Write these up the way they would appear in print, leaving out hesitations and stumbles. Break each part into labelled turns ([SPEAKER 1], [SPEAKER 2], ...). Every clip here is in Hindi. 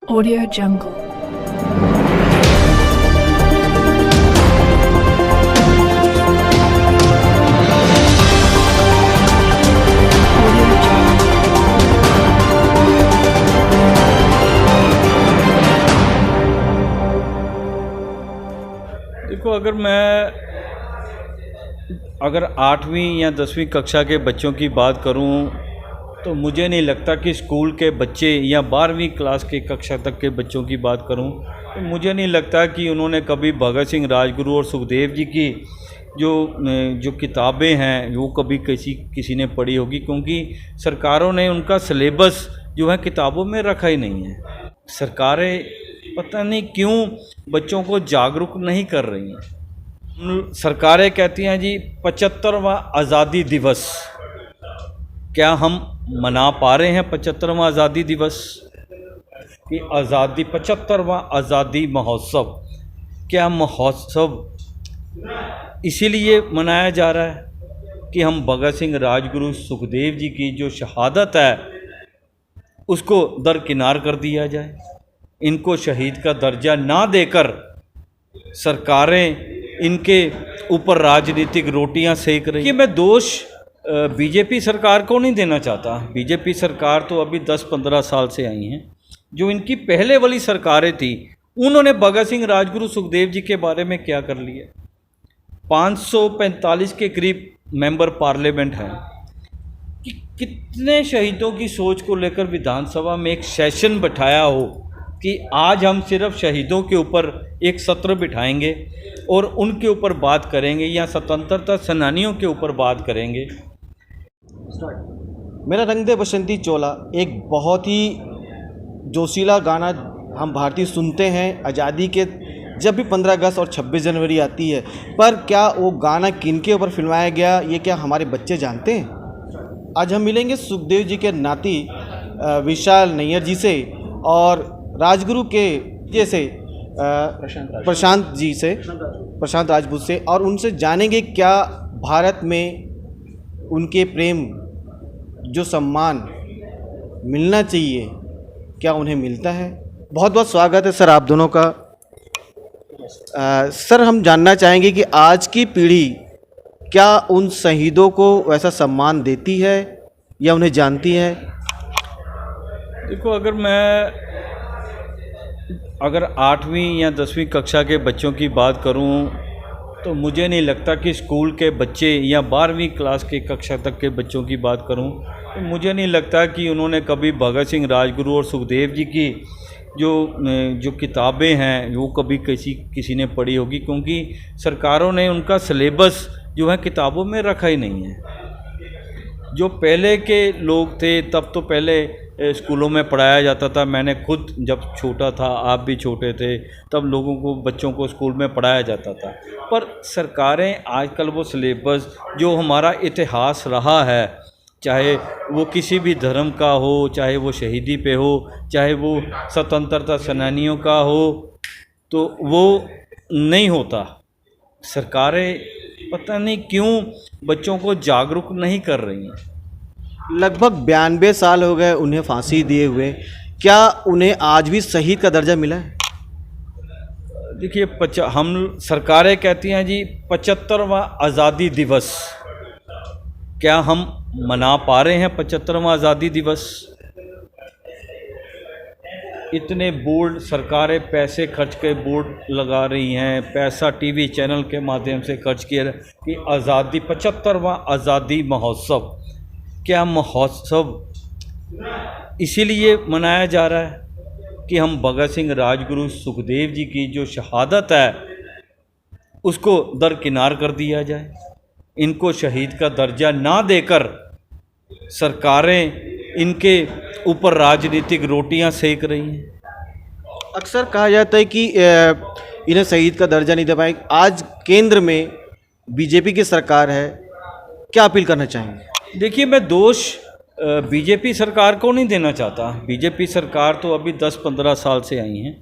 [SPEAKER 1] Audio Jungle. Audio Jungle.
[SPEAKER 2] देखो, अगर 8वीं या 10वीं कक्षा के बच्चों की बात करूं तो मुझे नहीं लगता कि स्कूल के बच्चे या 12वीं क्लास के कक्षा तक के बच्चों की बात करूं तो मुझे नहीं लगता कि उन्होंने कभी भगत सिंह, राजगुरु और सुखदेव जी की जो किताबें हैं वो कभी किसी ने पढ़ी होगी, क्योंकि सरकारों ने उनका सिलेबस जो है किताबों में रखा ही नहीं है। सरकारें पता नहीं क्यों बच्चों को जागरूक नहीं कर रही हैं। सरकारें कहती हैं जी 75वां आज़ादी दिवस, क्या हम मना पा रहे हैं 75वां आज़ादी दिवस कि आज़ादी 75वां आज़ादी महोत्सव? क्या महोत्सव इसीलिए मनाया जा रहा है कि हम भगत सिंह, राजगुरु, सुखदेव जी की जो शहादत है उसको दरकिनार कर दिया जाए? इनको शहीद का दर्जा ना देकर सरकारें इनके ऊपर राजनीतिक रोटियां सेक रही कि मैं दोष बीजेपी सरकार को नहीं देना चाहता। बीजेपी सरकार तो अभी 10-15 साल से आई हैं। जो इनकी पहले वाली सरकारें थी उन्होंने भगत सिंह, राजगुरु, सुखदेव जी के बारे में क्या कर लिया? 545 के करीब मेंबर पार्लियामेंट हैं कि कितने शहीदों की सोच को लेकर विधानसभा में एक सेशन बिठाया हो कि आज हम सिर्फ शहीदों के ऊपर एक सत्र बिठाएंगे और उनके ऊपर बात करेंगे या स्वतंत्रता सेनानियों के ऊपर बात करेंगे।
[SPEAKER 3] मेरा रंग दे बसंती चोला एक बहुत ही जोशीला गाना हम भारतीय सुनते हैं आज़ादी के जब भी 15 अगस्त और 26 जनवरी आती है, पर क्या वो गाना किनके ऊपर फिल्माया गया ये क्या हमारे बच्चे जानते हैं? आज हम मिलेंगे सुखदेव जी के नाती विशाल नैयर जी से और राजगुरु के जैसे प्रशांत राजपूत से, और उनसे जानेंगे क्या भारत में उनके प्रेम जो सम्मान मिलना चाहिए क्या उन्हें मिलता है। बहुत बहुत स्वागत है सर आप दोनों का। सर हम जानना चाहेंगे कि आज की पीढ़ी क्या उन शहीदों को वैसा सम्मान देती है या उन्हें जानती है?
[SPEAKER 2] देखो, अगर 8वीं या 10वीं कक्षा के बच्चों की बात करूं तो मुझे नहीं लगता कि स्कूल के बच्चे या 12वीं क्लास के कक्षा तक के बच्चों की बात करूं तो मुझे नहीं लगता कि उन्होंने कभी भगत सिंह, राजगुरु और सुखदेव जी की जो किताबें हैं वो कभी किसी ने पढ़ी होगी, क्योंकि सरकारों ने उनका सिलेबस जो है किताबों में रखा ही नहीं है। जो पहले के लोग थे तब तो पहले स्कूलों में पढ़ाया जाता था। मैंने खुद जब छोटा था, आप भी छोटे थे, तब लोगों को, बच्चों को स्कूल में पढ़ाया जाता था। पर सरकारें आजकल वो सिलेबस जो हमारा इतिहास रहा है, चाहे वो किसी भी धर्म का हो, चाहे वो शहीदी पे हो, चाहे वो स्वतंत्रता सेनानियों का हो, तो वो नहीं होता। सरकारें पता नहीं क्यों बच्चों को जागरूक नहीं कर रही हैं।
[SPEAKER 3] लगभग 92 साल हो गए उन्हें फांसी दिए हुए, क्या उन्हें आज भी शहीद का दर्जा मिला है?
[SPEAKER 2] देखिए, हम सरकारें कहती हैं जी 75वां आज़ादी दिवस, क्या हम मना पा रहे हैं 75वां आज़ादी दिवस? इतने बोर्ड सरकारें पैसे खर्च के बोर्ड लगा रही हैं, पैसा टीवी चैनल के माध्यम से खर्च किया कि आज़ादी 75वां आज़ादी महोत्सव, क्या महोत्सव इसीलिए मनाया जा रहा है कि हम भगत सिंह, राजगुरु, सुखदेव जी की जो शहादत है उसको दरकिनार कर दिया जाए? इनको शहीद का दर्जा ना देकर सरकारें इनके ऊपर राजनीतिक रोटियां सेक रही हैं।
[SPEAKER 3] अक्सर कहा जाता है कि इन्हें शहीद का दर्जा नहीं दे पाए। आज केंद्र में बीजेपी की सरकार है, क्या अपील करना चाहेंगे?
[SPEAKER 2] देखिए, मैं दोष बीजेपी सरकार को नहीं देना चाहता। बीजेपी सरकार तो अभी 10-15 साल से आई हैं।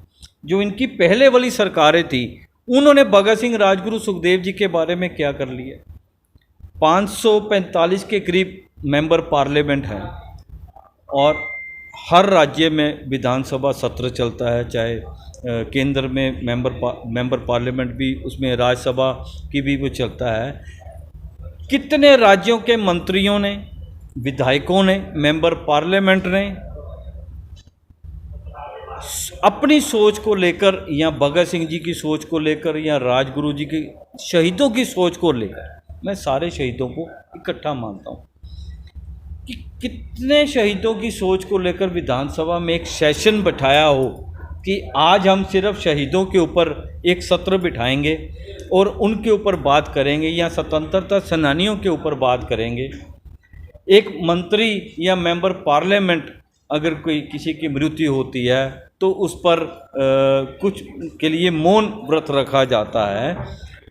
[SPEAKER 2] जो इनकी पहले वाली सरकारें थी उन्होंने भगत सिंह, राजगुरु, सुखदेव जी के बारे में क्या कर लिया? 545 के करीब मेंबर पार्लियामेंट हैं और हर राज्य में विधानसभा सत्र चलता है, चाहे केंद्र में मेंबर पार्लियामेंट भी, उसमें राज्यसभा की भी वो चलता है। कितने राज्यों के मंत्रियों ने, विधायकों ने, मेंबर पार्लियामेंट ने अपनी सोच को लेकर, या भगत सिंह जी की सोच को लेकर, या राजगुरु जी की शहीदों की सोच को लेकर, मैं सारे शहीदों को इकट्ठा मानता हूँ कि कितने शहीदों की सोच को लेकर विधानसभा में एक सेशन बिठाया हो कि आज हम सिर्फ शहीदों के ऊपर एक सत्र बिठाएंगे और उनके ऊपर बात करेंगे, या स्वतंत्रता सेनानियों के ऊपर बात करेंगे। एक मंत्री या मेंबर पार्लियामेंट अगर कोई किसी की मृत्यु होती है तो उस पर कुछ के लिए मौन व्रत रखा जाता है।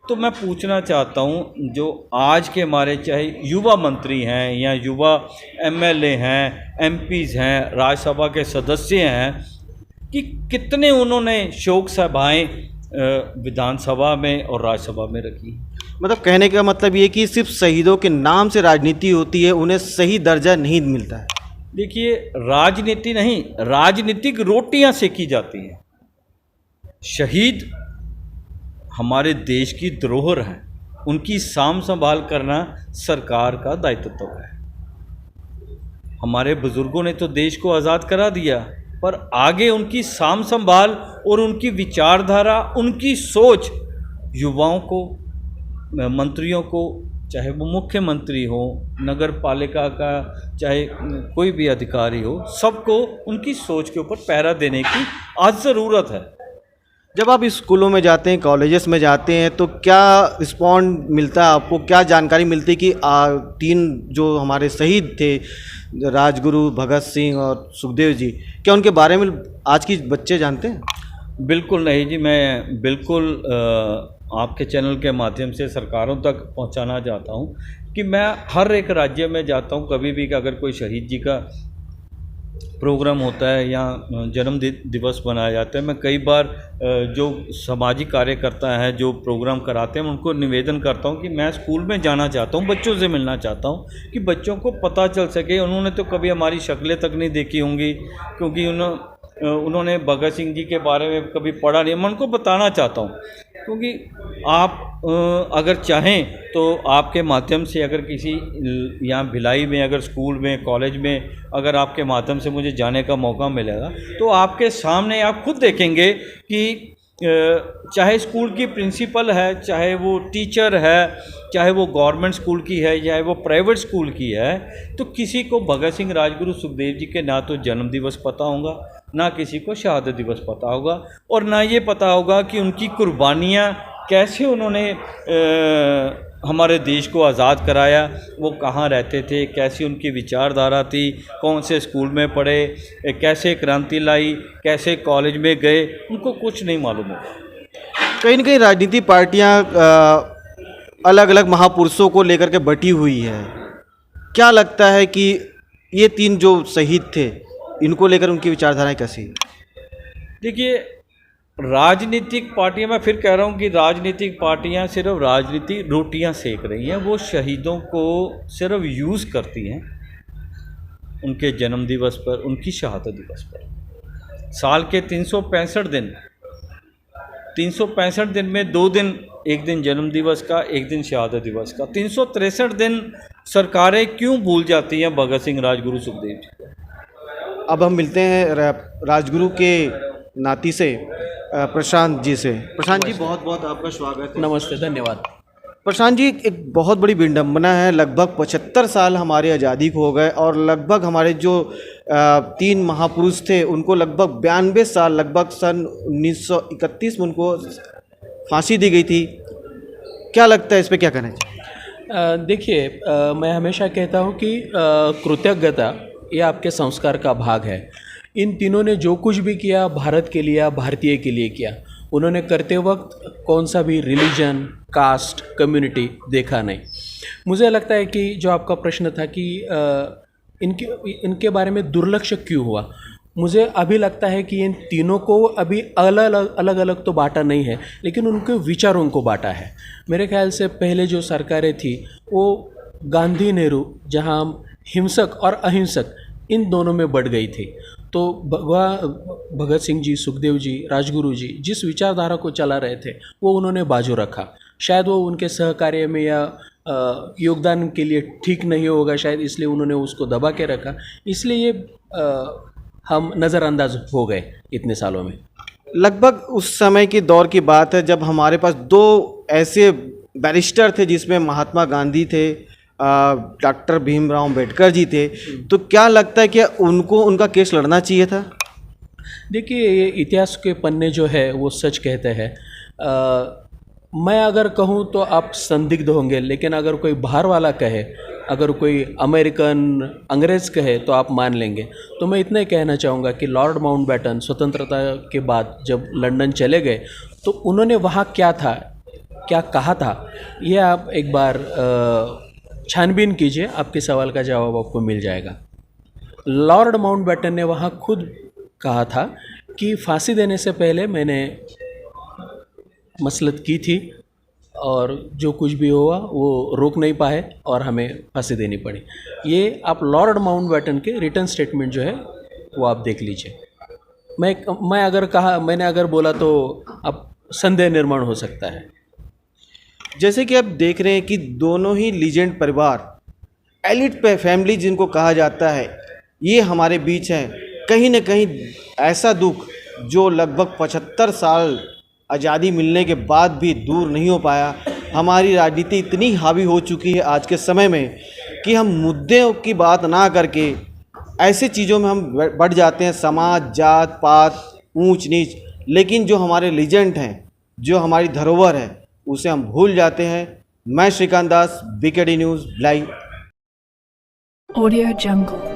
[SPEAKER 2] तो मैं पूछना चाहता हूँ, जो आज के हमारे चाहे युवा मंत्री हैं या युवा एमएलए हैं, एमपीज़ हैं, राज्यसभा के सदस्य हैं, कि कितने उन्होंने शोक सभाएं विधानसभा में और राज्यसभा में रखी।
[SPEAKER 3] मतलब कहने का मतलब ये कि सिर्फ शहीदों के नाम से राजनीति होती है, उन्हें सही दर्जा नहीं मिलता है।
[SPEAKER 2] देखिए, राजनीति नहीं, राजनीतिक रोटियां सेकी जाती हैं। शहीद हमारे देश की धरोहर हैं, उनकी साम संभाल करना सरकार का दायित्व है। हमारे बुजुर्गों ने तो देश को आज़ाद करा दिया, पर आगे उनकी साम संभाल और उनकी विचारधारा, उनकी सोच युवाओं को, मंत्रियों को, चाहे वो मुख्यमंत्री हो, नगर पालिका का चाहे कोई भी अधिकारी हो, सबको उनकी सोच के ऊपर पहरा देने की आज ज़रूरत है।
[SPEAKER 3] जब आप स्कूलों में जाते हैं, कॉलेजेस में जाते हैं, तो क्या रिस्पॉन्ड मिलता है आपको, क्या जानकारी मिलती है कि 3 जो हमारे शहीद थे, राजगुरु, भगत सिंह और सुखदेव जी, क्या उनके बारे में आज की बच्चे जानते हैं?
[SPEAKER 2] बिल्कुल नहीं जी, मैं बिल्कुल आपके चैनल के माध्यम से सरकारों तक पहुंचाना चाहता हूं कि मैं हर एक राज्य में जाता हूं। कभी भी अगर कोई शहीद जी का प्रोग्राम होता है या जन्म दिवस मनाया जाता है, मैं कई बार जो सामाजिक कार्यकर्ता हैं जो प्रोग्राम कराते हैं, उनको निवेदन करता हूं कि मैं स्कूल में जाना चाहता हूं, बच्चों से मिलना चाहता हूं कि बच्चों को पता चल सके। उन्होंने तो कभी हमारी शक्लें तक नहीं देखी होंगी, क्योंकि उन्होंने भगत सिंह जी के बारे में कभी पढ़ा नहीं। मैं उनको बताना चाहता हूँ, क्योंकि आप अगर चाहें तो आपके माध्यम से अगर किसी यहाँ भिलाई में, अगर स्कूल में, कॉलेज में, अगर आपके माध्यम से मुझे जाने का मौका मिलेगा तो आपके सामने आप खुद देखेंगे कि चाहे स्कूल की प्रिंसिपल है, चाहे वो टीचर है, चाहे वो गवर्नमेंट स्कूल की है, चाहे वो प्राइवेट स्कूल की है, तो किसी को भगत सिंह, राजगुरु, सुखदेव जी के ना तो जन्म दिवस पता होगा, ना किसी को शहादत दिवस पता होगा, और ना ये पता होगा कि उनकी कुर्बानियाँ कैसे उन्होंने हमारे देश को आज़ाद कराया, वो कहाँ रहते थे, कैसी उनकी विचारधारा थी, कौन से स्कूल में पढ़े, कैसे क्रांति लाई, कैसे कॉलेज में गए, उनको कुछ नहीं मालूम होगा।
[SPEAKER 3] कहीं न कहीं राजनीति पार्टियां अलग अलग महापुरुषों को लेकर के बटी हुई है। क्या लगता है कि ये 3 जो शहीद थे, इनको लेकर उनकी विचारधाराएं कैसी?
[SPEAKER 2] देखिए, राजनीतिक पार्टियां, मैं फिर कह रहा हूं कि राजनीतिक पार्टियां सिर्फ राजनीति रोटियां सेक रही हैं। वो शहीदों को सिर्फ यूज़ करती हैं उनके जन्म दिवस पर, उनकी शहादत दिवस पर। साल के 365 दिन में 2 दिन, एक दिन जन्म दिवस का, एक दिन शहादत दिवस का, 363 दिन सरकारें क्यों भूल जाती हैं भगत सिंह, राजगुरु, सुखदेव जी को?
[SPEAKER 3] अब हम मिलते हैं राजगुरु के नाती से प्रशांत जी से। प्रशांत जी, बहुत बहुत आपका स्वागत है।
[SPEAKER 4] नमस्ते, धन्यवाद।
[SPEAKER 3] प्रशांत जी, एक बहुत बड़ी विडंबना है, लगभग 75 साल हमारी आज़ादी को हो गए और लगभग हमारे जो 3 महापुरुष थे उनको लगभग 92 साल, लगभग सन 1931 में उनको फांसी दी गई थी। क्या लगता है, इस पर क्या कहना चाहिए?
[SPEAKER 4] देखिए, मैं हमेशा कहता हूँ कि कृतज्ञता ये आपके संस्कार का भाग है। इन तीनों ने जो कुछ भी किया भारत के लिए, भारतीय के लिए किया। उन्होंने करते वक्त कौन सा भी रिलीजन, कास्ट, कम्युनिटी देखा नहीं। मुझे लगता है कि जो आपका प्रश्न था कि इनके बारे में दुर्लक्ष्य क्यों हुआ, मुझे अभी लगता है कि इन तीनों को अभी अलग अलग तो बांटा नहीं है, लेकिन उनके विचारों को बांटा है। मेरे ख्याल से पहले जो सरकारें थी वो गांधी, नेहरू, जहां हिंसक और अहिंसक इन दोनों में बढ़ गई थी। तो भगत सिंह जी, सुखदेव जी, राजगुरु जी जिस विचारधारा को चला रहे थे वो उन्होंने बाजू रखा। शायद वो उनके सहकार्य में या योगदान के लिए ठीक नहीं होगा, शायद इसलिए उन्होंने उसको दबा के रखा, इसलिए ये हम नज़रअंदाज हो गए इतने सालों में।
[SPEAKER 3] लगभग उस समय की दौर की बात है जब हमारे पास दो ऐसे बैरिस्टर थे जिसमें महात्मा गांधी थे, डॉक्टर भीमराव अंबेडकर जी थे। तो क्या लगता है कि उनको उनका केस लड़ना चाहिए था?
[SPEAKER 4] देखिए, ये इतिहास के पन्ने जो है वो सच कहते हैं। मैं अगर कहूँ तो आप संदिग्ध होंगे, लेकिन अगर कोई बाहर वाला कहे, अगर कोई अमेरिकन अंग्रेज़ कहे तो आप मान लेंगे। तो मैं इतना ही कहना चाहूँगा कि लॉर्ड माउंटबेटन स्वतंत्रता के बाद जब लंदन चले गए तो उन्होंने वहाँ क्या था, क्या कहा था, ये आप एक बार छानबीन कीजिए, आपके सवाल का जवाब आपको मिल जाएगा। लॉर्ड माउंटबेटन ने वहाँ खुद कहा था कि फांसी देने से पहले मैंने मसलत की थी और जो कुछ भी हुआ वो रोक नहीं पाए और हमें फांसी देनी पड़ी। ये आप लॉर्ड माउंटबेटन के रिटन स्टेटमेंट जो है वो आप देख लीजिए। मैंने अगर बोला तो अब संदेह निर्माण हो सकता है।
[SPEAKER 3] जैसे कि आप देख रहे हैं कि दोनों ही लीजेंड परिवार, एलिट फैमिली जिनको कहा जाता है, ये हमारे बीच हैं। कहीं न कहीं ऐसा दुख जो लगभग 75 साल आज़ादी मिलने के बाद भी दूर नहीं हो पाया। हमारी राजनीति इतनी हावी हो चुकी है आज के समय में कि हम मुद्दों की बात ना करके ऐसे चीज़ों में हम बढ़ जाते हैं, समाज, जात पात, ऊंच नीच। लेकिन जो हमारे लीजेंड हैं, जो हमारी धरोहर है, उसे हम भूल जाते हैं। मैं श्रीकांत दास, BKD news live.
[SPEAKER 1] Audio Jungle.